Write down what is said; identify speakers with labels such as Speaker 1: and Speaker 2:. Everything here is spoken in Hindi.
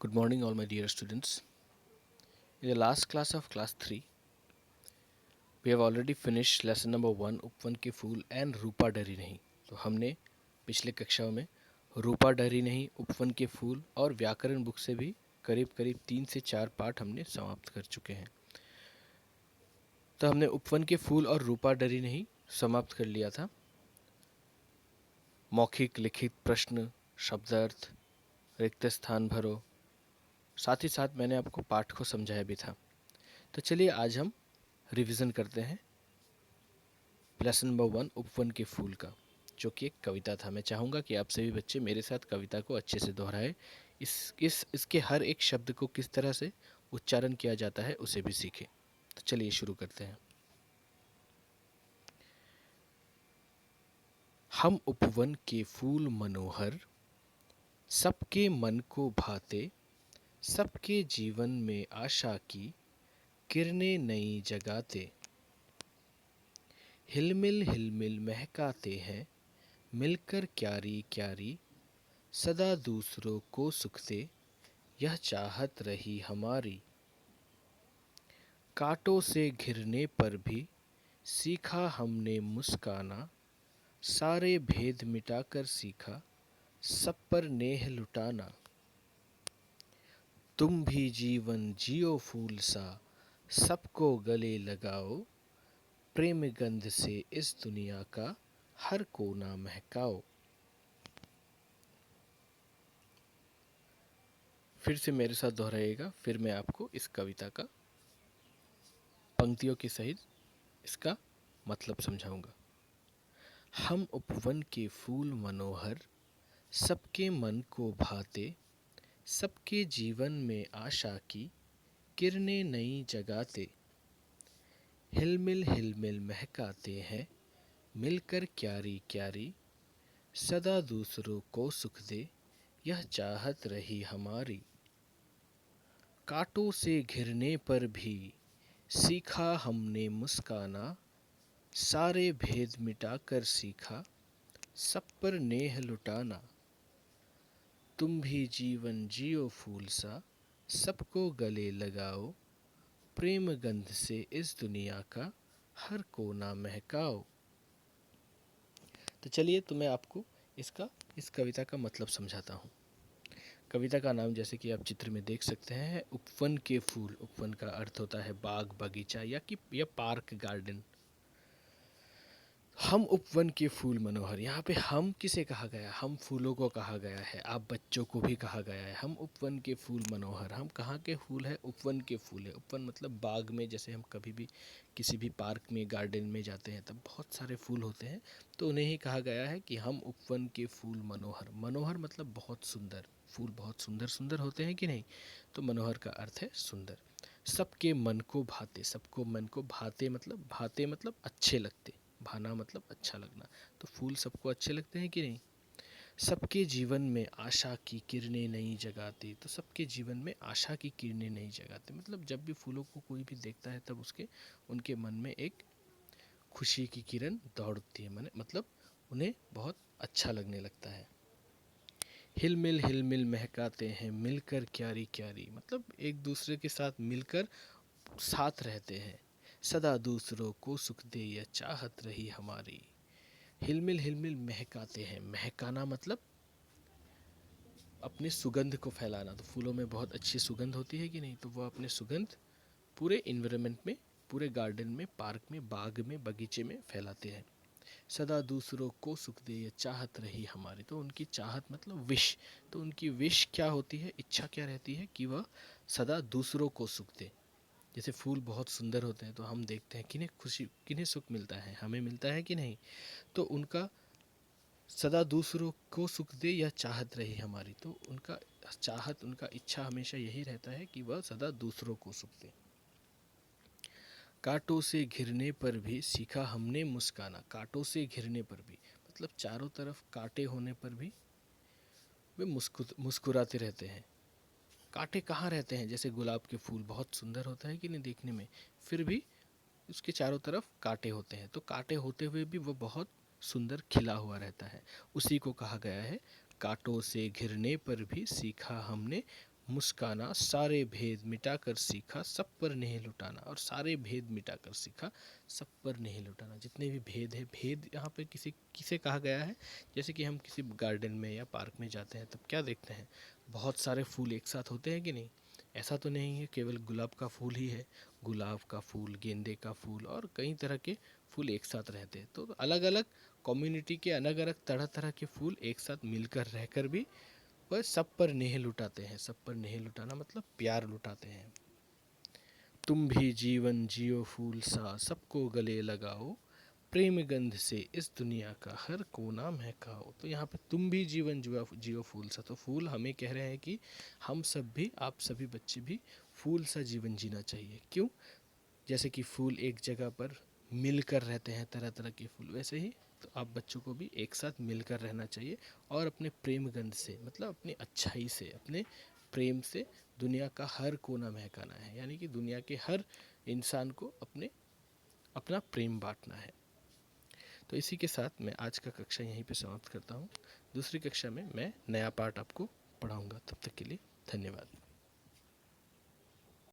Speaker 1: Good morning, all my dear students. In the last class of class 3, we have already finished lesson number 1, उपवन के फूल and रूपा डरी नहीं. तो हमने पिछले कक्षाओं में रूपा डरी नहीं, उपवन के फूल और व्याकरण बुक से भी करीब करीब 3 से 4 पाठ हमने समाप्त कर चुके हैं. तो हमने उपवन के फूल और रूपा डरी नहीं समाप्त कर लिया था. मौखिक लिखित प्रश्न, शब्दार्थ, रिक्त स्थान भरो, साथ ही साथ मैंने आपको पाठ को समझाया भी था. तो चलिए आज हम रिवीजन करते हैं लेसन नंबर 1 उपवन के फूल का, जो कि एक कविता था. मैं चाहूँगा कि आप सभी बच्चे मेरे साथ कविता को अच्छे से दोहराएं. इसके हर एक शब्द को किस तरह से उच्चारण किया जाता है उसे भी सीखें. तो चलिए शुरू करते हैं. हम उपवन के फूल मनोहर, सबके मन को भाते, सबके जीवन में आशा की किरणें नई जगाते. हिलमिल हिलमिल महकाते हैं, मिलकर क्यारी क्यारी, सदा दूसरों को सुख दे, यह चाहत रही हमारी. कांटों से घिरने पर भी सीखा हमने मुस्काना, सारे भेद मिटाकर सीखा, सब पर नेह लुटाना. तुम भी जीवन जियो फूल सा, सबको गले लगाओ, प्रेम गंध से इस दुनिया का हर कोना महकाओ. फिर से मेरे साथ दोहराइएगा, फिर मैं आपको इस कविता का पंक्तियों के सहित इसका मतलब समझाऊंगा. हम उपवन के फूल मनोहर, सबके मन को भाते, सबके जीवन में आशा की किरणें नई जगाते. हिलमिल हिलमिल महकाते हैं, मिलकर क्यारी क्यारी, सदा दूसरों को सुख दे, यह चाहत रही हमारी. कांटों से घिरने पर भी सीखा हमने मुस्काना, सारे भेद मिटाकर सीखा, सब पर नेह लुटाना. तुम भी जीवन जियो फूल सा, सबको गले लगाओ, प्रेम गंध से इस दुनिया का हर कोना महकाओ. तो चलिए तो मैं आपको इस कविता का मतलब समझाता हूँ. कविता का नाम जैसे कि आप चित्र में देख सकते हैं, उपवन के फूल. उपवन का अर्थ होता है बाग बगीचा या पार्क गार्डन. हम उपवन के फूल मनोहर, यहाँ पे हम किसे कहा गया? हम फूलों को कहा गया है. आप बच्चों को भी कहा गया है. हम उपवन के फूल मनोहर, हम कहाँ के फूल है? उपवन के फूल है. उपवन मतलब बाग में, जैसे हम कभी भी किसी भी पार्क में गार्डन में जाते हैं तब बहुत सारे फूल होते हैं, तो उन्हें ही कहा गया है कि हम उपवन के फूल मनोहर. मनोहर मतलब बहुत सुंदर. फूल बहुत सुंदर सुंदर होते हैं कि नहीं? तो मनोहर का अर्थ है सुंदर. सबके मन को भाते. सबको मन को भाते मतलब अच्छे लगते. भाना मतलब अच्छा लगना. तो फूल सबको अच्छे लगते हैं कि नहीं? सबके जीवन में आशा की किरणें नहीं जगाते. तो सबके जीवन में आशा की किरणें नहीं जगाते मतलब जब भी फूलों को कोई भी देखता है तब उनके मन में एक खुशी की किरण दौड़ती है. मतलब उन्हें बहुत अच्छा लगने लगता है. हिल मिल महकाते हैं, मिलकर क्यारी क्यारी मतलब एक दूसरे के साथ मिलकर साथ रहते हैं. सदा दूसरों को सुख दे, यह चाहत रही हमारी. हिल मिल महकाते हैं. महकाना मतलब अपने सुगंध को फैलाना. तो फूलों में बहुत अच्छी सुगंध होती है कि नहीं? तो वो अपने सुगंध पूरे इन्वायरमेंट में, पूरे गार्डन में, पार्क में, बाग में, बगीचे में फैलाते हैं. सदा दूसरों को सुख दे, यह चाहत रही हमारी. तो उनकी चाहत मतलब विश. तो उनकी विश क्या होती है, इच्छा क्या रहती है? कि वह सदा दूसरों को सुख दे. जैसे फूल बहुत सुंदर होते हैं तो हम देखते हैं किन्हें खुशी, किन्हें सुख मिलता है? हमें मिलता है कि नहीं? तो उनका सदा दूसरों को सुख दे, यह चाहत रही हमारी. तो उनका चाहत, उनका इच्छा हमेशा यही रहता है कि वह सदा दूसरों को सुख दे. कांटों से घिरने पर भी सीखा हमने मुस्काना. कांटों से घिरने पर भी मतलब चारों तरफ कांटे होने पर भी वे मुस्कुराते रहते हैं. कांटे कहाँ रहते हैं? जैसे गुलाब के फूल बहुत सुंदर होता है कि नहीं देखने में, फिर भी उसके चारों तरफ कांटे होते हैं. तो कांटे होते हुए भी वो बहुत सुंदर खिला हुआ रहता है. उसी को कहा गया है कांटों से घिरने पर भी सीखा हमने मुस्काना, सारे भेद मिटाकर सीखा, सब पर नेह लुटाना। और सारे भेद मिटाकर सीखा, सब पर नेह लुटाना। जितने भी भेद है, भेद यहाँ पे किसी किसे कहा गया है? जैसे कि हम किसी गार्डन में या पार्क में जाते हैं तब क्या देखते हैं, बहुत सारे फूल एक साथ होते हैं कि नहीं? ऐसा तो नहीं है केवल गुलाब का फूल ही है। गुलाब का फूल, गेंदे का फूल और कई तरह के फूल एक साथ रहते हैं। तो अलग अलग कम्युनिटी के अलग अलग तरह तरह के फूल एक साथ मिलकर रहकर भी वह सब पर नेह लुटाते हैं। सब पर नेह लुटाना मतलब प्यार लुटाते हैं। तुम भी जीवन जियो फूल सा, सबको गले लगाओ, प्रेम गंध से इस दुनिया का हर कोना महकाओ। तो यहाँ पे तुम भी जीवन जियो फूल सा, तो फूल हमें कह रहे हैं कि हम सब भी, आप सभी बच्चे भी फूल सा जीवन जीना चाहिए। क्यों? जैसे कि फूल एक जगह पर मिलकर रहते हैं, तरह तरह के फूल, वैसे ही तो आप बच्चों को भी एक साथ मिलकर रहना चाहिए और अपने प्रेम गंध से, मतलब अपनी अच्छाई से, अपने प्रेम से दुनिया का हर कोना महकाना है। यानी कि दुनिया के हर इंसान को अपना प्रेम बांटना है। तो इसी के साथ मैं आज का कक्षा यहीं पे समाप्त करता हूँ। दूसरी कक्षा में मैं नया पाठ आपको पढ़ाऊँगा। तब तक के लिए धन्यवाद।